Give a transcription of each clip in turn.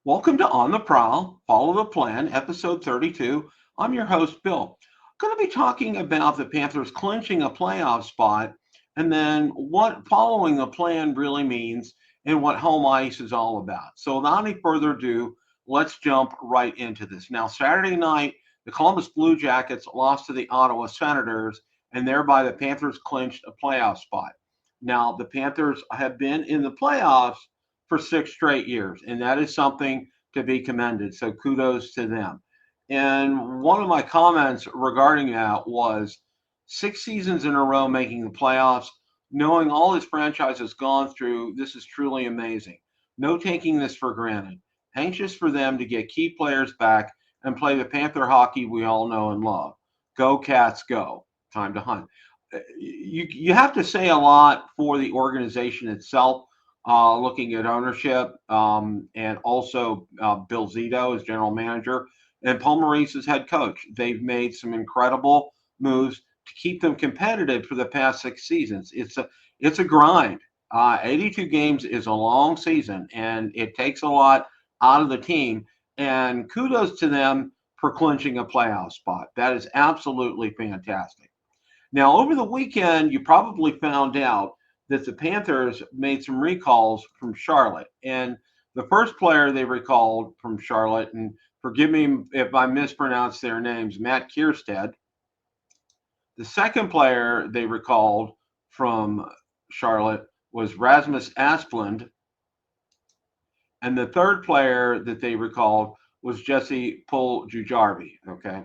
Welcome to On the Prowl, Follow the Plan, episode 32. I'm your host, Bill. I'm going to be talking about the Panthers clinching a playoff spot and then what following the plan really means and what home ice is all about. So, without any further ado, let's jump right into this. Now, Saturday night, the Columbus Blue Jackets lost to the Ottawa Senators, and thereby the Panthers clinched a playoff spot. Now, the Panthers have been in the playoffs for 6 straight years, and that is something to be commended. So kudos to them. And one of my comments regarding that was 6 seasons in a row making the playoffs, knowing all this franchise has gone through, this is truly amazing. No taking this for granted. Anxious for them to get key players back and play the Panther hockey we all know and love. Go Cats, go. Time to hunt. You have to say a lot for the organization itself, looking at ownership, and also Bill Zito as general manager and Paul Maurice as head coach. They've made some incredible moves to keep them competitive for the past 6 seasons. It's a grind. 82 games is a long season, and it takes a lot out of the team. And kudos to them for clinching a playoff spot. That is absolutely fantastic. Now, over the weekend, you probably found out that the Panthers made some recalls from Charlotte. And the first player they recalled from Charlotte, and forgive me if I mispronounce their names, Matt Kiersted. The second player they recalled from Charlotte was Rasmus Asplund. And the third player that they recalled was Jesse Puljujärvi. Okay.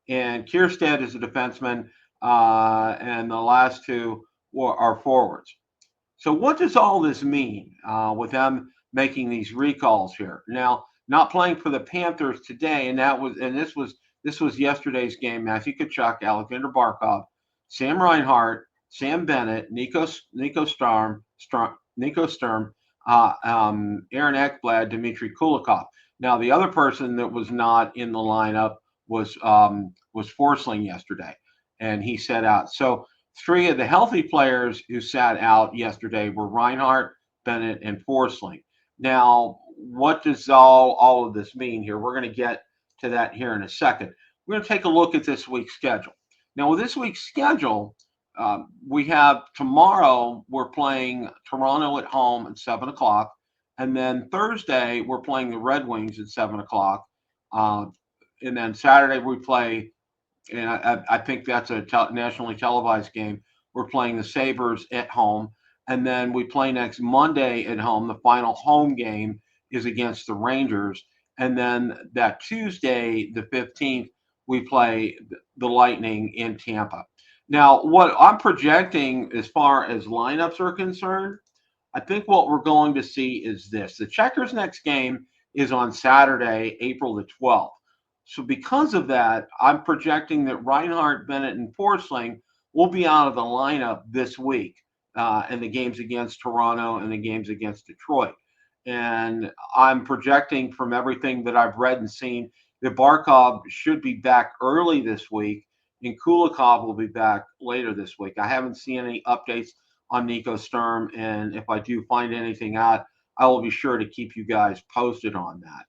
And Kiersted is a defenseman, and the last two are forwards. So what does all this mean with them making these recalls here? Now, not playing for the Panthers today, and this was yesterday's game. Matthew Tkachuk, Alexander Barkov, Sam Reinhart, Sam Bennett, Nico Sturm, Aaron Ekblad, Dmitry Kulikov. Now, the other person that was not in the lineup was Forsling yesterday, and he sat out. So three of the healthy players who sat out yesterday were Reinhart, Bennett, and Forsling. Now, what does all of this mean here? We're going to get to that here in a second. We're going to take a look at this week's schedule. Now, with this week's schedule, we have tomorrow, we're playing Toronto at home at 7 o'clock. And then Thursday, we're playing the Red Wings at 7 o'clock. And then Saturday, we play, and I think that's a nationally televised game. We're playing the Sabres at home. And then we play next Monday at home. The final home game is against the Rangers. And then that Tuesday, the 15th, we play the Lightning in Tampa. Now, what I'm projecting as far as lineups are concerned, I think what we're going to see is this. The Checkers' next game is on Saturday, April the 12th. So because of that, I'm projecting that Reinhart, Bennett, and Forsling will be out of the lineup this week in the games against Toronto and the games against Detroit. And I'm projecting from everything that I've read and seen that Barkov should be back early this week and Kulikov will be back later this week. I haven't seen any updates on Nico Sturm, and if I do find anything out, I will be sure to keep you guys posted on that.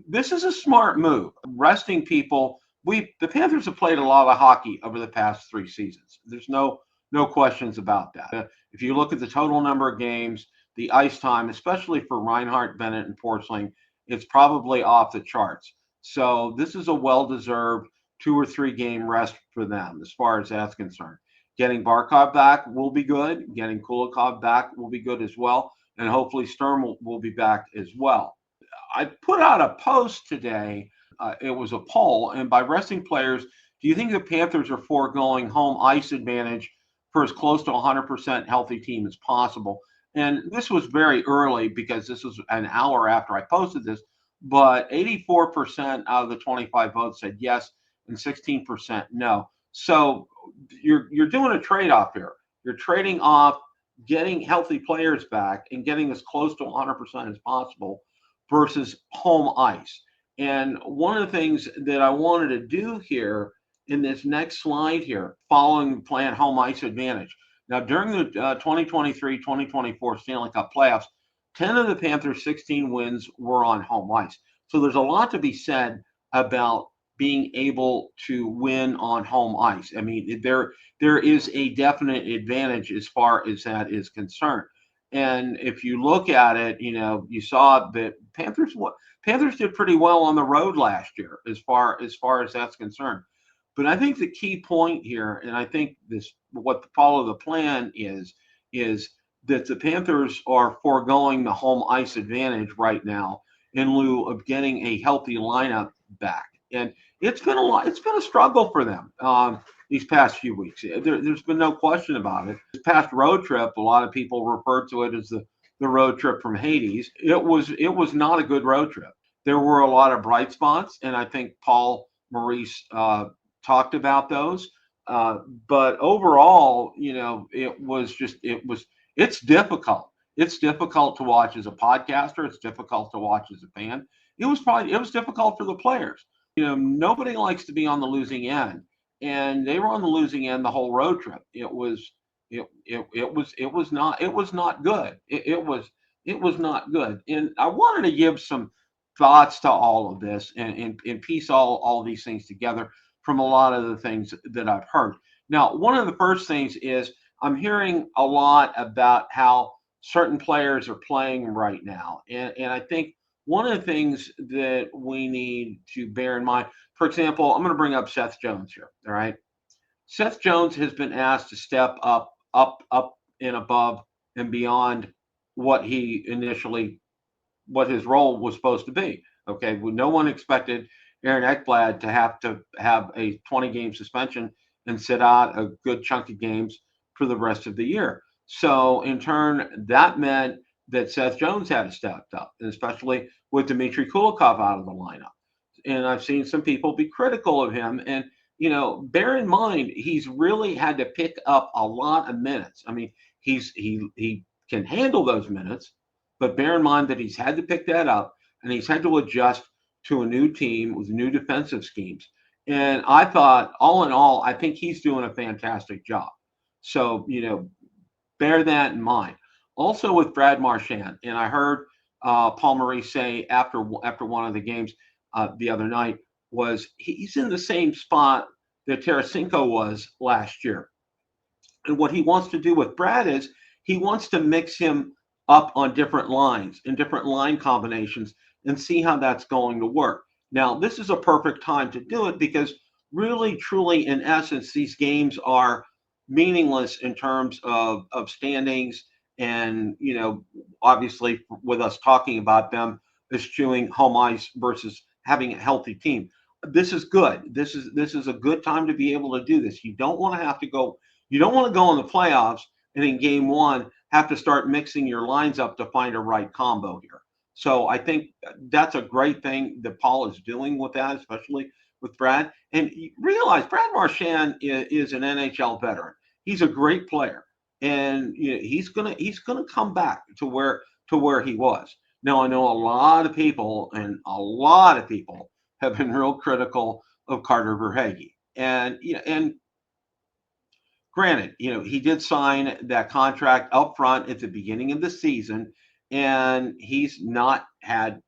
This is a smart move. Resting people. The Panthers have played a lot of hockey over the past 3 seasons. There's no questions about that. If you look at the total number of games, the ice time, especially for Reinhart, Bennett, and Forsling, it's probably off the charts. So this is a well-deserved 2 or 3 game rest for them as far as that's concerned. Getting Barkov back will be good. Getting Kulikov back will be good as well. And hopefully Sturm will be back as well. I put out a post today. It was a poll. And by resting players, do you think the Panthers are foregoing home ice advantage for as close to 100% healthy team as possible? And this was very early because this was an hour after I posted this. But 84% out of the 25 votes said yes, and 16% no. So you're doing a trade-off here. You're trading off getting healthy players back and getting as close to 100% as possible versus home ice. And one of the things that I wanted to do here in this next slide here, following the plan home ice advantage. Now, during the 2023-2024 Stanley Cup playoffs, 10 of the Panthers' 16 wins were on home ice. So there's a lot to be said about being able to win on home ice. I mean, there is a definite advantage as far as that is concerned. And if you look at it, you saw that Panthers did pretty well on the road last year as far as that's concerned. But I think the key point here, and I think what the follow the plan is that the Panthers are foregoing the home ice advantage right now in lieu of getting a healthy lineup back. And it's been a struggle for them these past few weeks. There's been no question about it. This past road trip, a lot of people refer to it as the road trip from Hades. It was not a good road trip. There were a lot of bright spots, and I think Paul Maurice talked about those. But overall, it's difficult. It's difficult to watch as a podcaster. It's difficult to watch as a fan. It was difficult for the players. Nobody likes to be on the losing end, and they were on the losing end the whole road trip. It was not good. It was not good. And I wanted to give some thoughts to all of this and piece all these things together from a lot of the things that I've heard. Now, one of the first things is I'm hearing a lot about how certain players are playing right now. And I think one of the things that we need to bear in mind, for example, I'm going to bring up Seth Jones here. All right. Seth Jones has been asked to step up and above and beyond what his role was supposed to be. Okay. Well, no one expected Aaron Ekblad to have a 20-game suspension and sit out a good chunk of games for the rest of the year. So in turn, that meant that Seth Jones had to step up, and especially with Dmitry Kulikov out of the lineup. And I've seen some people be critical of him. And, bear in mind, he's really had to pick up a lot of minutes. I mean, he can handle those minutes, but bear in mind that he's had to pick that up, and he's had to adjust to a new team with new defensive schemes. And I thought, all in all, I think he's doing a fantastic job. So, bear that in mind. Also with Brad Marchand, and I heard Paul Maurice say after one of the games the other night, was he's in the same spot that Tarasenko was last year. And what he wants to do with Brad is he wants to mix him up on different lines and different line combinations and see how that's going to work. Now, this is a perfect time to do it because really, truly, in essence, these games are meaningless in terms of standings. And, obviously with us talking about them eschewing home ice versus having a healthy team. This is good. This is a good time to be able to do this. You don't want to go in the playoffs and in game one have to start mixing your lines up to find a right combo here. So I think that's a great thing that Paul is doing with that, especially with Brad. And you realize Brad Marchand is an NHL veteran. He's a great player. And he's gonna come back to where he was. Now I know a lot of people have been real critical of Carter Verhaeghe, and granted, he did sign that contract up front at the beginning of the season, and he's not had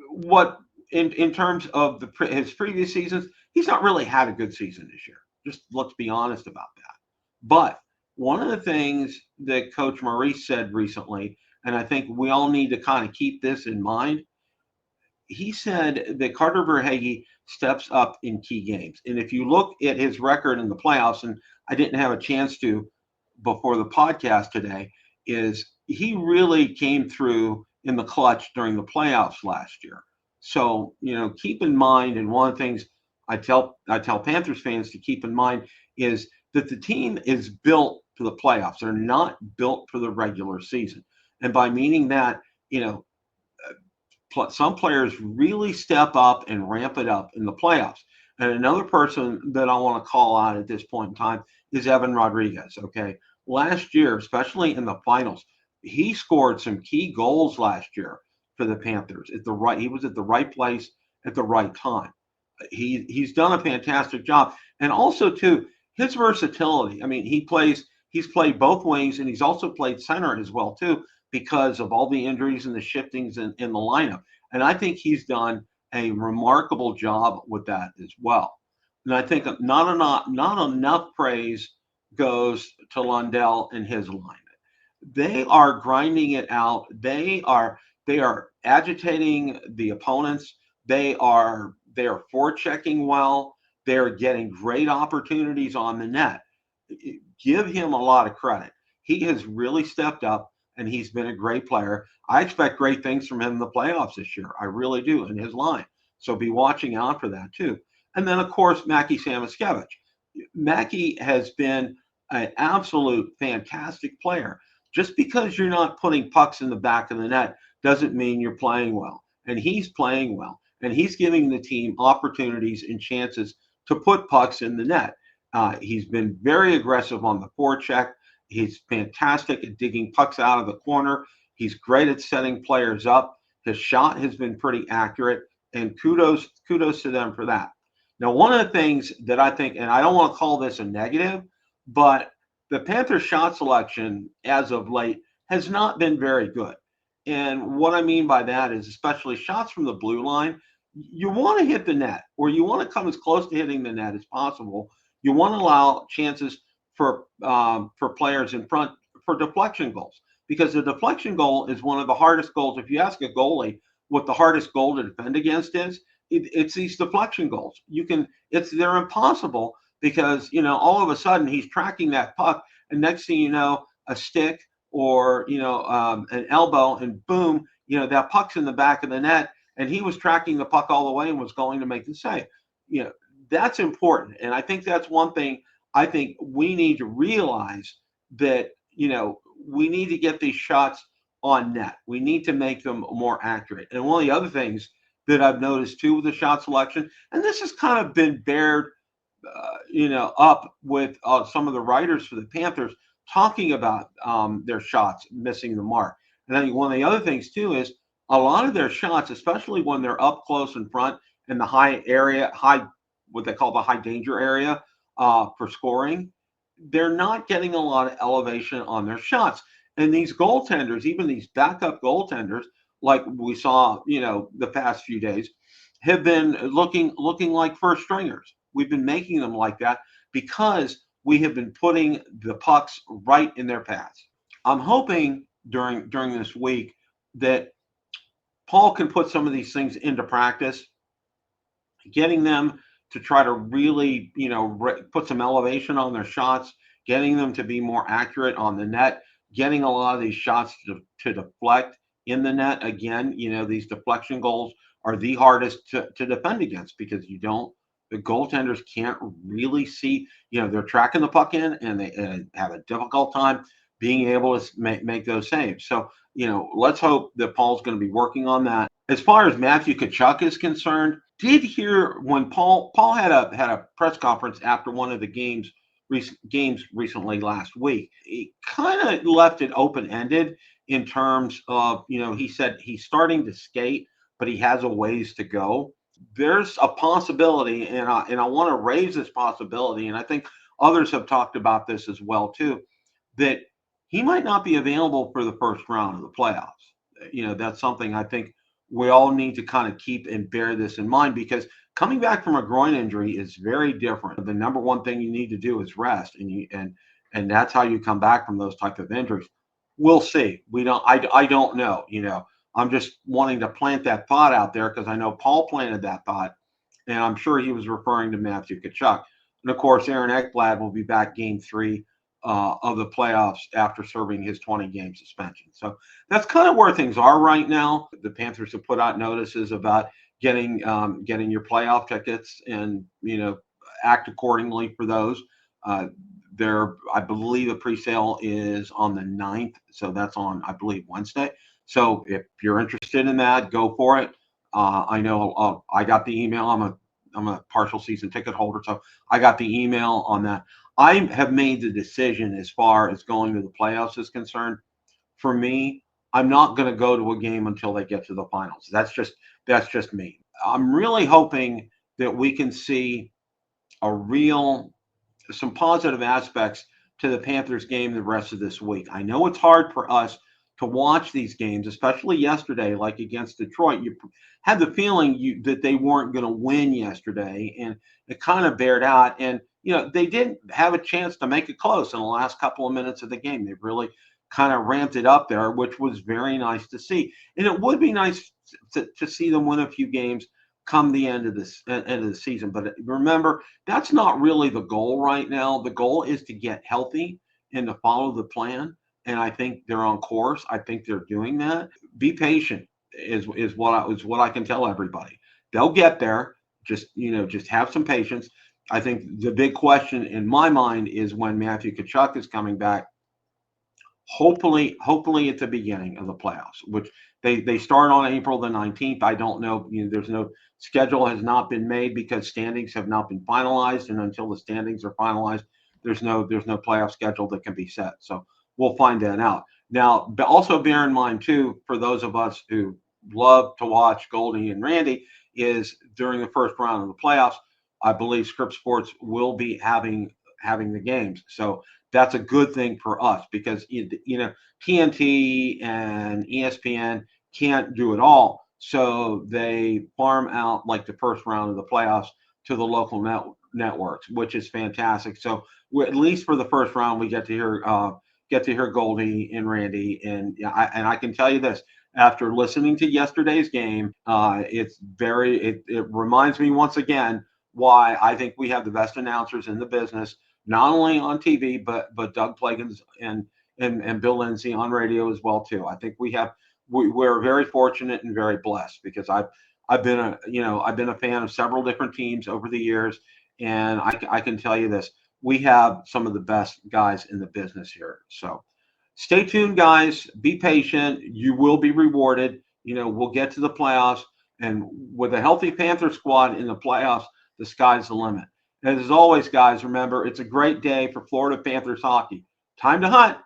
what in terms of his previous seasons, he's not really had a good season this year. Just let's be honest about that. But one of the things that Coach Maurice said recently, and I think we all need to kind of keep this in mind, he said that Carter Verhaeghe steps up in key games. And if you look at his record in the playoffs, and I didn't have a chance to before the podcast today, is he really came through in the clutch during the playoffs last year. So, keep in mind, and one of the things I tell Panthers fans to keep in mind is that the team is built for the playoffs. They're not built for the regular season. And by meaning that, some players really step up and ramp it up in the playoffs. And another person that I want to call out at this point in time is Evan Rodriguez. Okay. Last year, especially in the finals, he scored some key goals last year for the Panthers. He was at the right place at the right time. He's done a fantastic job. And also, too, his versatility. I mean, he's played both wings, and he's also played center as well, too. because of all the injuries and the shiftings in the lineup. And I think he's done a remarkable job with that as well. And I think not enough praise goes to Lundell and his line. They are grinding it out. They are agitating the opponents. They are forechecking well. They're getting great opportunities on the net. Give him a lot of credit. He has really stepped up, and he's been a great player. I expect great things from him in the playoffs this year. I really do, in his line. So be watching out for that too. And then, of course, Mackie Samoskevich. Mackie has been an absolute fantastic player. Just because you're not putting pucks in the back of the net doesn't mean you're playing well. And he's playing well. And he's giving the team opportunities and chances to put pucks in the net. He's been very aggressive on the forecheck. He's fantastic at digging pucks out of the corner. He's great at setting players up. His shot has been pretty accurate, and kudos to them for that. Now, one of the things that I think, and I don't want to call this a negative, but the Panthers shot selection as of late has not been very good. And what I mean by that is, especially shots from the blue line, you want to hit the net, or you want to come as close to hitting the net as possible. You want to allow chances for players in front for deflection goals, because the deflection goal is one of the hardest goals. If you ask a goalie what the hardest goal to defend against is, it's these deflection goals. They're impossible, because all of a sudden he's tracking that puck, and next thing you know, a stick or an elbow, and boom, that puck's in the back of the net, and he was tracking the puck all the way and was going to make the save. That's important, and I think that's one thing I think we need to realize, that we need to get these shots on net. We need to make them more accurate. And one of the other things that I've noticed too with the shot selection, and this has kind of been bared up with some of the writers for the Panthers talking about their shots missing the mark. And I think one of the other things too is a lot of their shots, especially when they're up close in front in the what they call the high danger area for scoring, they're not getting a lot of elevation on their shots. And these goaltenders, even these backup goaltenders, like we saw, the past few days, have been looking like first stringers. We've been making them like that because we have been putting the pucks right in their paths. I'm hoping during this week that Paul can put some of these things into practice, getting them to try to really, put some elevation on their shots, getting them to be more accurate on the net, getting a lot of these shots to deflect in the net. Again, these deflection goals are the hardest to defend against, because the goaltenders can't really see, they're tracking the puck in, and they have a difficult time being able to make those saves. So, let's hope that Paul's going to be working on that. As far as Matthew Tkachuk is concerned, did hear when Paul had a press conference after one of the games recently last week. He kind of left it open-ended in terms of, he said he's starting to skate, but he has a ways to go. There's a possibility, and I want to raise this possibility, and I think others have talked about this as well too, that he might not be available for the first round of the playoffs. That's something I think we all need to kind of keep and bear this in mind, because coming back from a groin injury is very different. The number one thing you need to do is rest, and that's how you come back from those type of injuries. We'll see. I don't know. I'm just wanting to plant that thought out there, because I know Paul planted that thought, and I'm sure he was referring to Matthew Tkachuk. And of course, Aaron Ekblad will be back Game 3 of the playoffs after serving his 20-game suspension. So that's kind of where things are right now. The Panthers have put out notices about getting your playoff tickets, and act accordingly for those. I believe the presale is on the 9th, so that's on, I believe, Wednesday. So if you're interested in that, go for it. I know I got the email. I'm a partial season ticket holder, so I got the email on that. I have made the decision as far as going to the playoffs is concerned. For me, I'm not going to go to a game until they get to the finals. That's just me. I'm really hoping that we can see some positive aspects to the Panthers game the rest of this week. I know it's hard for us to watch these games, especially yesterday, like against Detroit. You had the feeling that they weren't going to win yesterday, and it kind of bared out. And they didn't have a chance to make it close in the last couple of minutes of the game. They really kind of ramped it up there, which was very nice to see. And it would be nice to see them win a few games come the end of the season. But remember, that's not really the goal right now. The goal is to get healthy and to follow the plan. And I think they're on course. I think they're doing that. Be patient is what I can tell everybody. They'll get there. Just have some patience. I think the big question in my mind is when Matthew Tkachuk is coming back. Hopefully at the beginning of the playoffs, which they start on April the 19th. I don't know. There's no schedule has not been made because standings have not been finalized, and until the standings are finalized, there's no playoff schedule that can be set. So we'll find that out. Now, but also bear in mind too, for those of us who love to watch Goldie and Randy, is during the first round of the playoffs, I believe Scripps Sports will be having the games. So that's a good thing for us because TNT and ESPN can't do it all. So they farm out like the first round of the playoffs to the local networks, which is fantastic. So at least for the first round, we get to hear Goldie and Randy, and I can tell you this. After listening to yesterday's game, it reminds me once again why I think we have the best announcers in the business, not only on TV, but Doug Plagans and Bill Lindsay on radio as well too. I think we're very fortunate and very blessed because I've been a fan of several different teams over the years, and I can tell you this: we have some of the best guys in the business here. So stay tuned, guys. Be patient. You will be rewarded. We'll get to the playoffs, and with a healthy Panther squad in the playoffs, the sky's the limit. And as always, guys, remember, it's a great day for Florida Panthers hockey. Time to hunt.